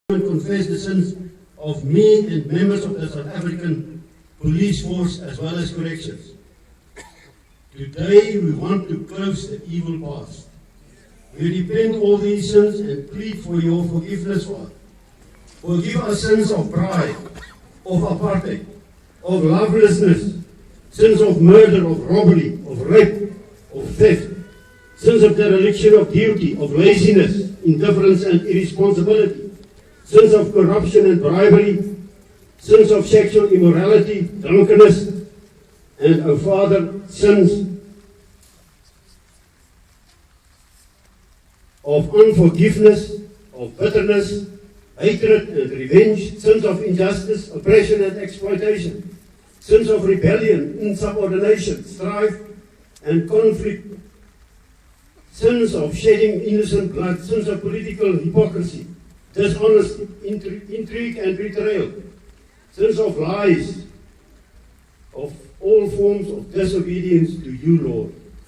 and confess the sins of me and members of the South African Police Force as well as corrections. Today we want to close the evil past. We repent all these sins and plead for your forgiveness, Father. Forgive our sins of pride, of apartheid, of lovelessness, sins of murder, of robbery, of rape, of theft, sins of dereliction of duty, of laziness, indifference and irresponsibility, sins of corruption and bribery, sins of sexual immorality, drunkenness, and, O Father, sins of unforgiveness, of bitterness, hatred and revenge, sins of injustice, oppression and exploitation, sins of rebellion, insubordination, strife and conflict, sins of shedding innocent blood, sins of political hypocrisy, dishonesty, intrigue and betrayal, sins of lies, of all forms of disobedience to you, Lord.